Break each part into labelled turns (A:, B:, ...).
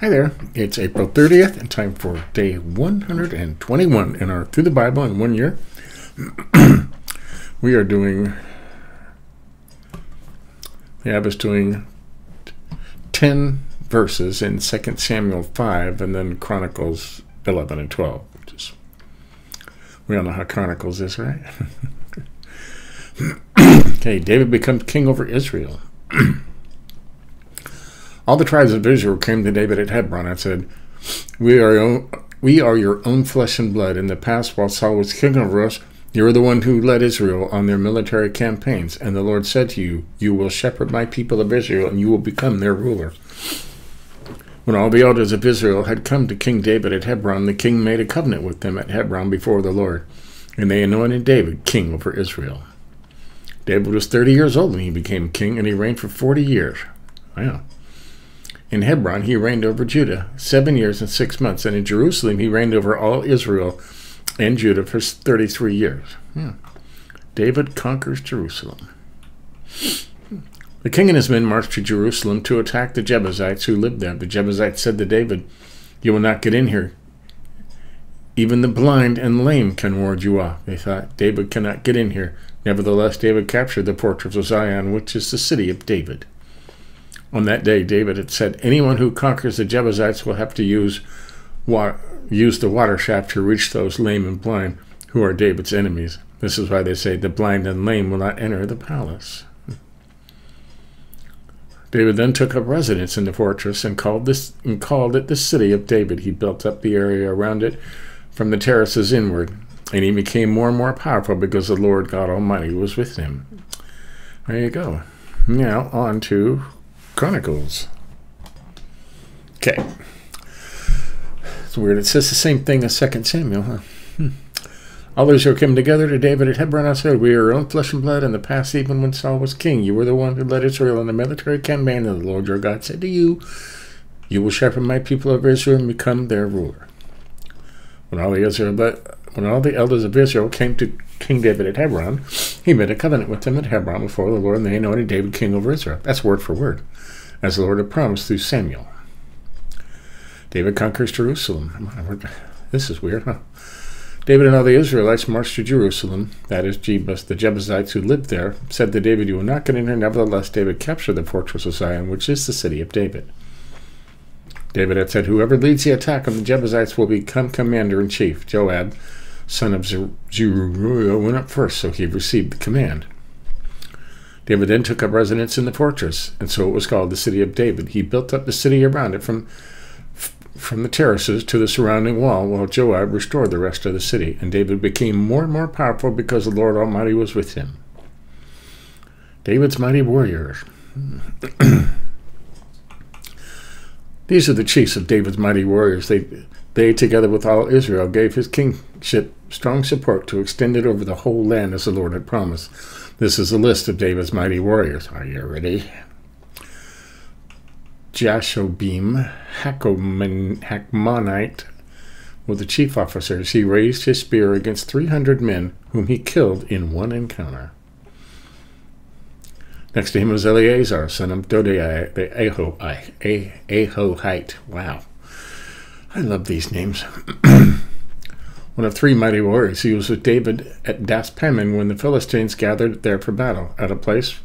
A: Hi there, it's April 30th and time for day 121 in our Through the Bible in 1 year. We are doing, the Abba's doing 10 verses in 2 Samuel 5 and then Chronicles 11 and 12. We all know how Chronicles is, right? Okay, David becomes king over Israel. All the tribes of Israel came to David at Hebron and said, We are your own flesh and blood. In the past, while Saul was king over us, you were the one who led Israel on their military campaigns. And the Lord said to you, You will shepherd my people of Israel, and you will become their ruler. When all the elders of Israel had come to King David at Hebron, the king made a covenant with them at Hebron before the Lord, and they anointed David king over Israel. David was 30 years old when he became king, and he reigned for 40 years. Wow. In Hebron, he reigned over Judah 7 years and 6 months, and in Jerusalem, he reigned over all Israel and Judah for 33 years. David conquers Jerusalem. The king and his men marched to Jerusalem to attack the Jebusites who lived there. The Jebusites said to David, You will not get in here. Even the blind and lame can ward you off. They thought, David cannot get in here. Nevertheless, David captured the fortress of Zion, which is the city of David. On that day, David had said, Anyone who conquers the Jebusites will have to use the water shaft to reach those lame and blind who are David's enemies. This is why they say the blind and lame will not enter the palace. David then took up residence in the fortress and called it the city of David. He built up the area around it from the terraces inward, and he became more and more powerful because the Lord God Almighty was with him. There you go. Now on to Chronicles. Okay. It's weird. It says the same thing as 2 Samuel, huh? All Israel came together to David at Hebron and said, We are your own flesh and blood. In the past, even when Saul was king, you were the one who led Israel in the military campaign, and the Lord your God said to you, You will shepherd my people of Israel and become their ruler. When all the elders of Israel came to King David at Hebron, he made a covenant with them at Hebron before the Lord, and they anointed David king over Israel. That's word for word, as the Lord had promised through Samuel. David conquers Jerusalem. This is weird, huh? David and all the Israelites marched to Jerusalem. That is Jebus. The Jebusites who lived there said to David, You will not get in here. Nevertheless, David captured the fortress of Zion, which is the city of David. David had said, Whoever leads the attack on the Jebusites will become commander-in-chief. Joab, son of Zeruiah, went up first, so he received the command. David then took up residence in the fortress, and so it was called the city of David. He built up the city around it from the terraces to the surrounding wall, while Joab restored the rest of the city. And David became more and more powerful because the Lord Almighty was with him. David's mighty warriors. These are the chiefs of David's mighty warriors. They, together with all Israel, gave his kingship strong support to extend it over the whole land as the Lord had promised. This is a list of David's mighty warriors. Are you ready? Jashobim, Hakmonite, were the chief officers. He raised his spear against 300 men, whom he killed in one encounter. Next to him was Eleazar, son of Dodai, the Ahohite. Wow. I love these names. One of 3 mighty warriors. He was with David at Daspamon when the Philistines gathered there for battle. At a place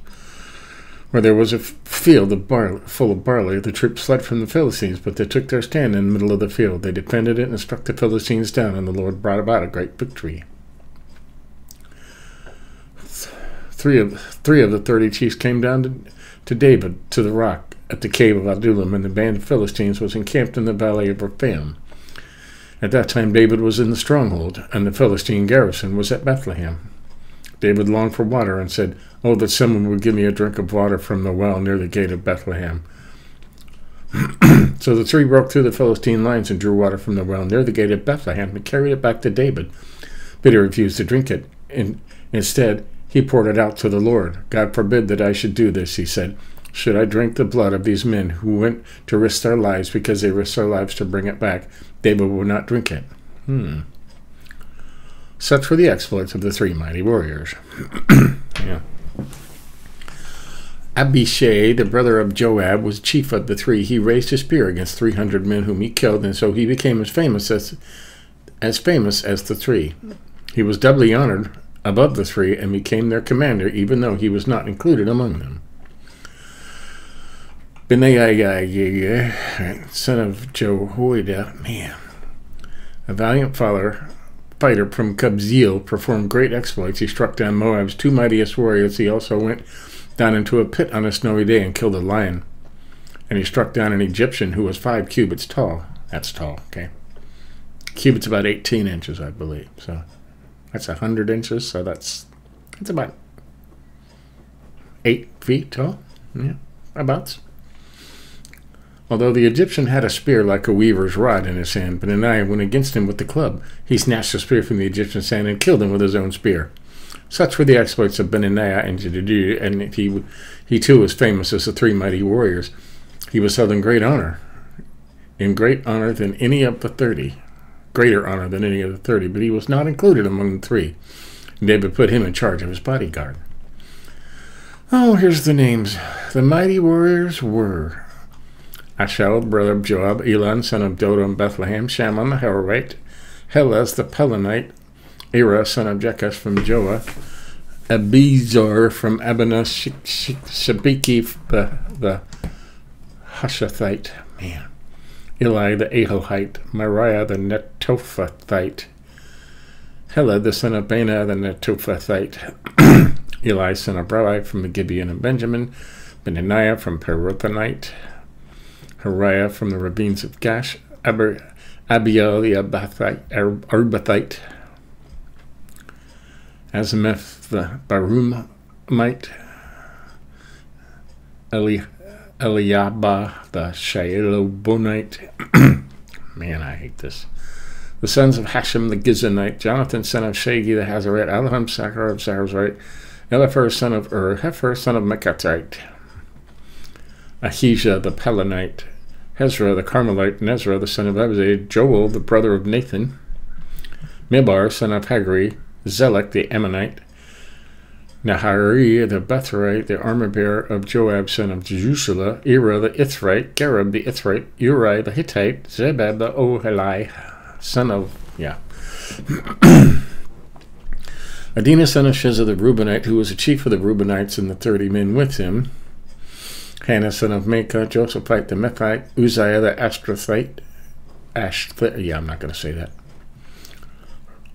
A: where there was a field full of barley, the troops fled from the Philistines, but they took their stand in the middle of the field. They defended it and struck the Philistines down, and the Lord brought about a great victory. Three of the 30 chiefs came down to David to the rock at the cave of Adullam, and the band of Philistines was encamped in the valley of Rephaim. At that time David was in the stronghold, and the Philistine garrison was at Bethlehem. David longed for water and said, Oh, that someone would give me a drink of water from the well near the gate of Bethlehem. So the 3 broke through the Philistine lines and drew water from the well near the gate of Bethlehem and carried it back to David. But he refused to drink it. Instead, he poured it out to the Lord. God forbid that I should do this, he said. Should I drink the blood of these men who went to risk their lives because they risked their lives to bring it back? David would not drink it. Such were the exploits of the 3 mighty warriors. Yeah. Abishai, the brother of Joab, was chief of the three. He raised his spear against 300 men whom he killed, and so he became as famous as the three. He was doubly honored above the three and became their commander, even though he was not included among them. Benaiah, son of Jehoiada, a valiant fighter from Kabzeel, performed great exploits. He struck down Moab's two mightiest warriors. He also went down into a pit on a snowy day and killed a lion. And he struck down an Egyptian who was 5 cubits tall. That's tall, okay? Cubits about 18 inches, I believe. So that's 100 inches. So that's about 8 feet tall. Yeah, about. Although the Egyptian had a spear like a weaver's rod in his hand, Benaiah went against him with the club. He snatched the spear from the Egyptian's hand and killed him with his own spear. Such were the exploits of Benaiah and Jedidiah, and he too was famous as the three mighty warriors. He was held in great honor than any of the 30, greater honor than any of the 30, but he was not included among the three. And David put him in charge of his bodyguard. Oh, here's the names. The mighty warriors were Ashel, brother of Joab, Elon, son of Dodo in Bethlehem, Shammah the Hararite, Helez the Pelonite, Era, son of Jeketh from Joah, Abizar from Abana, Shabiki the Hushathite, Eli the Ahohite, Mariah the Netophathite, Hela the son of Bana the Netophathite, Eli son of Rai from the Gibeon of Benjamin, Benaniah from Perothonite, Hariah from the ravines of Gash, Abiel the Arbathite, Azimeth the Barumite, Eliabah the Shaelobonite. Man, I hate this. The sons of Hashem the Gizonite, Jonathan son of Shagi the Hazarite, Alaham Sakar of Sarazite, Eliphar son of Hefer son of Mekathite, Ahijah the Pelonite, Hezrah the Carmelite, Nezra the son of Abzai, Joel the brother of Nathan, Mibar son of Hagri, Zelek the Ammonite, Nahari the Betherite, the armor-bearer of Joab son of Jerusalem, Era the Ithrite, Gareb the Ithrite, Uri the Hittite, Zebab the Ohelai, son of, Adinah son of Shizah the Reubenite, who was the chief of the Reubenites, and the 30 men with him, Hannah son of Maacah, Josephite the Methite, Uzziah the Ashtrathite, I'm not going to say that,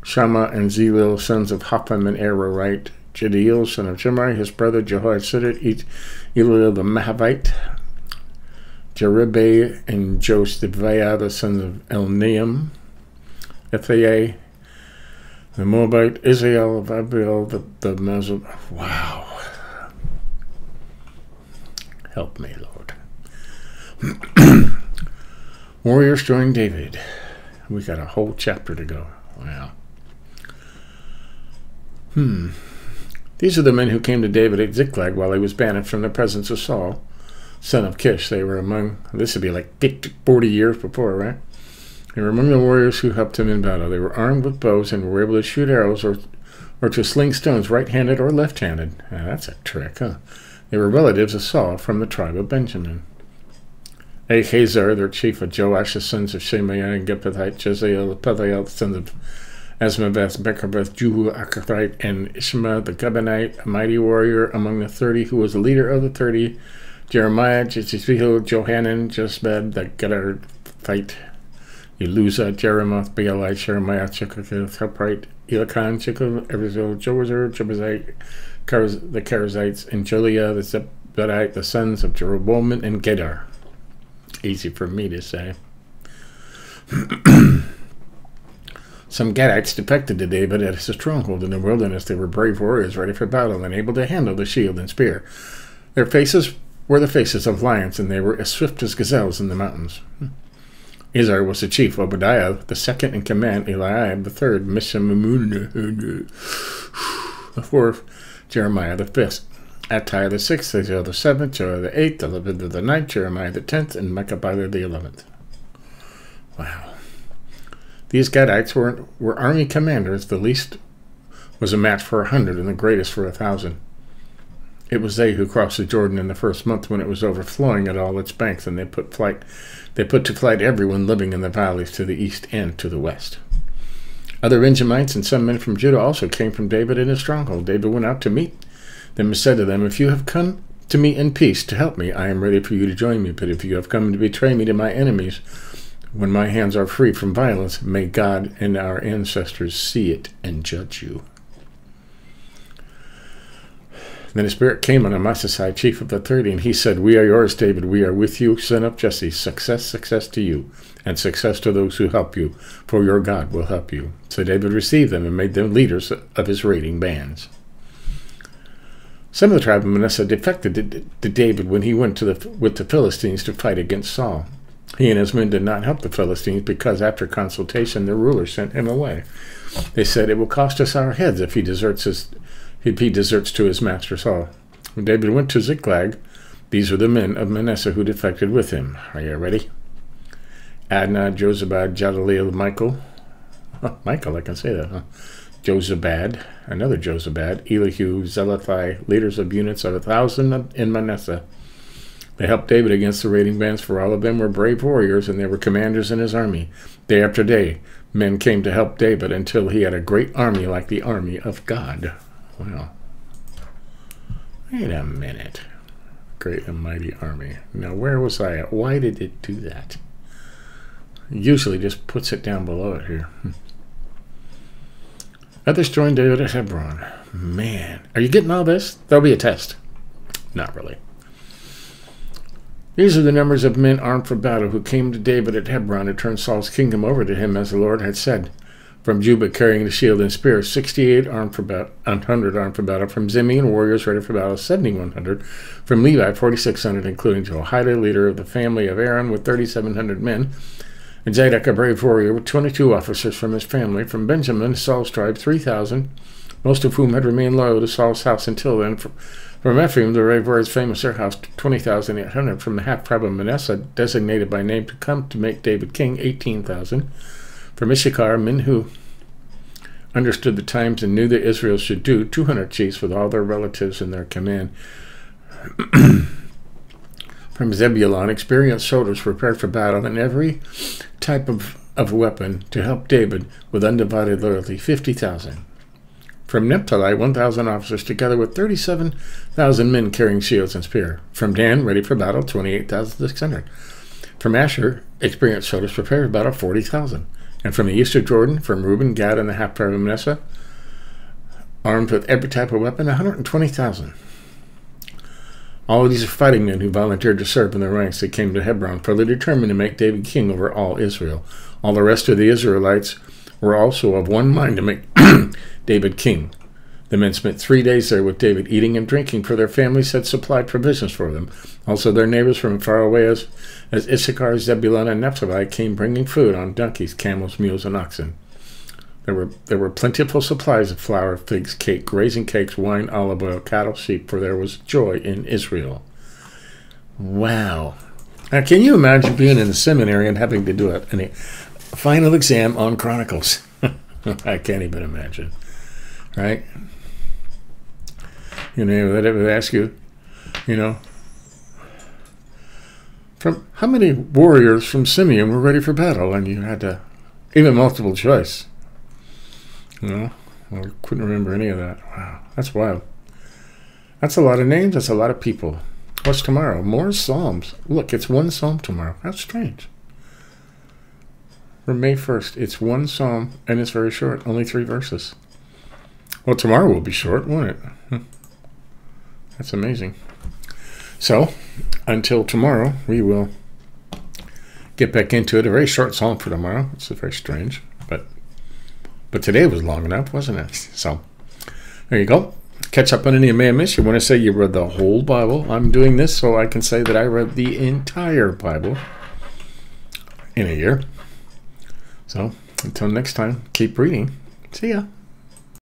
A: Shammah and Zelil, sons of Hopham and Ararite, Jediel, son of Shimri, his brother Jehoiada, Eliel the Mahavite, Jeribbe and Josephiah, the sons of Elnaam, Ethaiah, the Moabite, Israel of Abiel, the Muslim. Wow. Help me, Lord. Warriors joined David. We got a whole chapter to go. Wow. These are the men who came to David at Ziklag while he was banished from the presence of Saul, son of Kish. They were among, this would be like 40 years before, right? They were among the warriors who helped him in battle. They were armed with bows and were able to shoot arrows or to sling stones right-handed or left-handed. That's a trick, huh? They were relatives of Saul from the tribe of Benjamin. Ahazar, their chief of Joash, the sons of Shemaiah and Gepethite, Jezael, Pethael, the sons of Asmaveth, Bechabeth, Juhu, Akathite, and Ishma the Gabonite, a mighty warrior among the 30, who was the leader of the 30, Jeremiah, Jezebel, Johanan, Josbed, the Gederthite, Eluza, Jeremoth, Baali, Jeremiah, Chekhath, Helprite, Elikan, Chekil, Erizil, Jozer, Jebusite, the Karazites, and Joliah, the Zebedite, the sons of Jeroboam and Gedar. Easy for me to say. Some Gadites defected to David at his stronghold in the wilderness. They were brave warriors ready for battle and able to handle the shield and spear. Their faces were the faces of lions, and they were as swift as gazelles in the mountains. Izar was the chief, Obadiah the second in command, Eliab the third, Mishamun the fourth, Jeremiah the fifth, Attai the sixth, Israel the seventh, Joah the eighth, Elabid the ninth, Jeremiah the 10th, and Mechabitha the 11th. Wow. These Gadites were army commanders. The least was a match for 100 and the greatest for 1,000. It was they who crossed the Jordan in the first month when it was overflowing at all its banks, and they put to flight everyone living in the valleys to the east and to the west. Other Benjamites and some men from Judah also came from David in his stronghold. David went out to meet them and said to them, "If you have come to me in peace to help me, I am ready for you to join me. But if you have come to betray me to my enemies, when my hands are free from violence, may God and our ancestors see it and judge you." Then the Spirit came on Amasai, chief of the 30, and he said, "We are yours, David. We are with you, son of Jesse. Success, success to you, and success to those who help you, for your God will help you." So David received them and made them leaders of his raiding bands. Some of the tribe of Manasseh defected to David when he went with the Philistines to fight against Saul. He and his men did not help the Philistines because after consultation their ruler sent him away. They said, "It will cost us our heads if he deserts to his master Saul." When David went to Ziklag, these were the men of Manasseh who defected with him. Are you ready? Adnah, Jozabad, Jadaleel, Michael. Oh, Michael, I can say that, huh? Jozabad, another Jozabad, Elihu, Zelathai, leaders of units of 1,000 in Manasseh. They helped David against the raiding bands, for all of them were brave warriors, and they were commanders in his army. Day after day, men came to help David until he had a great army like the army of God. Wow. Wait a minute. Great and mighty army. Now, where was I at? Why did it do that? It usually just puts it down below it here. Others joined David at Hebron. Man, are you getting all this? There'll be a test. Not really. These are the numbers of men armed for battle who came to David at Hebron to turn Saul's kingdom over to him, as the Lord had said. From Judah, carrying the shield and spear, 68 armed for battle, 100 armed for battle. From Simeon, warriors ready for battle, 7,100. From Levi, 4,600, including Jehoiada, leader of the family of Aaron, with 3,700 men. And Zadok, a brave warrior, with 22 officers from his family. From Benjamin, Saul's tribe, 3,000, most of whom had remained loyal to Saul's house until then. From Ephraim, the brave warriors famous their house, 20,800. From the half-tribe of Manasseh, designated by name to come to make David king, 18,000. From Issachar, men who understood the times and knew that Israel should do, 200 chiefs with all their relatives in their command. From Zebulun, experienced soldiers prepared for battle and every type of weapon to help David with undivided loyalty, 50,000. From Naphtali, 1,000 officers, together with 37,000 men carrying shields and spear. From Dan, ready for battle, 28,600. From Asher, experienced soldiers prepared for battle, 40,000. And from the east of Jordan, from Reuben, Gad, and the half-tribe of Manasseh, armed with every type of weapon, 120,000. All of these are fighting men who volunteered to serve in their ranks. They came to Hebron, fully determined to make David king over all Israel. All the rest of the Israelites were also of one mind to make David king. The men spent 3 days there with David, eating and drinking, for their families had supplied provisions for them. Also their neighbors from far away as Issachar, Zebulun, and Naphtali came bringing food on donkeys, camels, mules, and oxen. There were plentiful supplies of flour, figs, cake, raisin cakes, wine, olive oil, cattle, sheep, for there was joy in Israel. Wow. Now, can you imagine being in the seminary and having to do a final exam on Chronicles? I can't even imagine. Right? You know, they would ask you, from how many warriors from Simeon were ready for battle? And you had to, even multiple choice. I couldn't remember any of that. Wow, that's wild. That's a lot of names. That's a lot of people. What's tomorrow? More Psalms. Look, it's one Psalm tomorrow. That's strange. For May 1st, it's one Psalm, and it's very short. Only 3 verses. Well, tomorrow will be short, won't it? That's amazing. So, until tomorrow, we will get back into it. A very short Psalm for tomorrow. It's very strange, but today was long enough, wasn't it? So, there you go. Catch up on any of may have missed. You want to say you read the whole Bible? I'm doing this so I can say that I read the entire Bible in a year. So, until next time, keep reading. See ya.